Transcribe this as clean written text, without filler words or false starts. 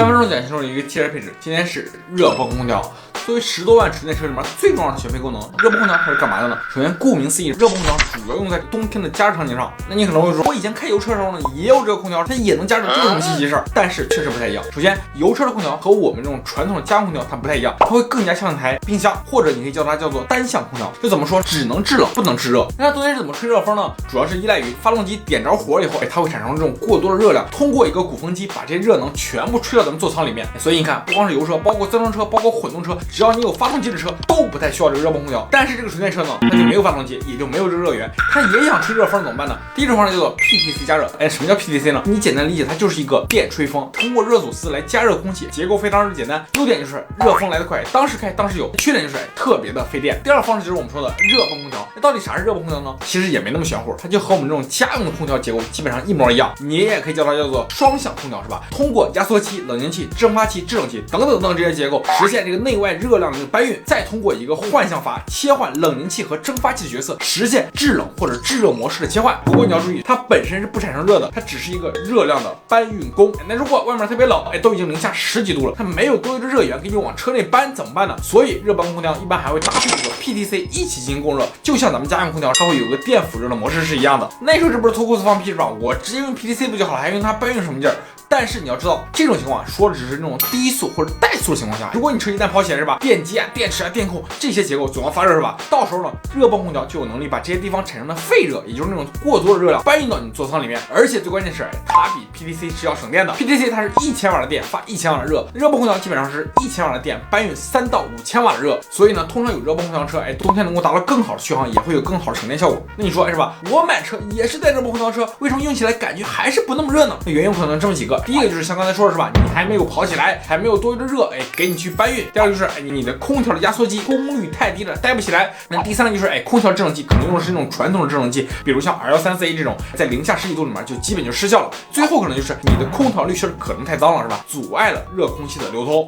分钟讲清楚一个汽车配置。今天是热泵空调。作为10多万纯电车里面最重要的选配功能，热泵空调它是干嘛的呢？首先，顾名思义，热泵空调主要用在冬天的加热场景上。那你可能会说，我以前开油车的时候呢，也有这个空调，它也能加热，这有什么稀奇事儿？但是确实不太一样。首先，油车的空调和我们这种传统的家用空调它不太一样，它会更加像一台冰箱，或者你可以叫它叫做单向空调。就怎么说，只能制冷，不能制热。那它冬天是怎么吹热风呢？主要是依赖于发动机点着火以后，它会产生这种过多的热量，通过一个鼓风机把这些热能全部吹到咱们座舱里面。所以你看，不光是油车，包括增程车，包括混动车，只要你有发动机的车都不太需要这个热泵空调。但是这个纯电车呢，它就没有发动机，也就没有这个热源，它也想吹热风怎么办呢？第一种方式叫做 PTC 加热。什么叫 PTC 呢？你简单理解，它就是一个电吹风，通过热阻丝来加热空气，结构非常的简单。优点就是热风来得快，当时开当时有；缺点就是特别的费电。第二个方式就是我们说的热泵空调。那到底啥是热泵空调呢？其实也没那么玄乎，它就和我们这种家用的空调结构基本上一模一样。你也可以叫它叫做双向空调，是吧？通过压缩机、冷凝器、蒸发器、制冷器等等等这些结构，实现这个内外热量的这个搬运，再通过一个换向阀切换冷凝器和蒸发器的角色，实现制冷或者制热模式的切换。不过你要注意，它本身是不产生热的，它只是一个热量的搬运工。那如果外面特别冷，都已经零下10几度了，它没有多余的热源给你往车内搬，怎么办呢？所以热泵空调一般还会搭配这个 PTC 一起进行供热，就像咱们家用空调它会有个电辅热的模式是一样的。那你说这不是脱裤子放屁是吧？我直接用 PTC 不就好了，还用它搬运什么劲儿？但是你要知道，这种情况说的只是那种低速或者怠速的情况下。如果你车一旦跑起来是吧，电机啊、电池啊、电控这些结构总要发热是吧？到时候呢，热泵空调就有能力把这些地方产生的废热，也就是那种过多的热量搬运到你座舱里面。而且最关键是，它比 PTC 是要省电的。PTC 它是1000瓦的电发1000瓦的热，热泵空调基本上是1000瓦的电搬运3到5000瓦的热。所以呢，通常有热泵空调车，冬天能够达到更好的续航，也会有更好的省电效果。那你说是吧？我买车也是带热泵空调车，为什么用起来感觉还是不那么热呢？那原因可能这么几个。第一个就是像刚才说的是吧，你还没有跑起来，还没有多余的热，给你去搬运。第二个就是你的空调的压缩机功率太低了，带不起来。那第三个就是空调制冷剂可能用的是那种传统的制冷剂，比如像 R134A 这种，在零下10几度里面就基本就失效了。最后可能就是你的空调滤芯可能太脏了，是吧？阻碍了热空气的流通。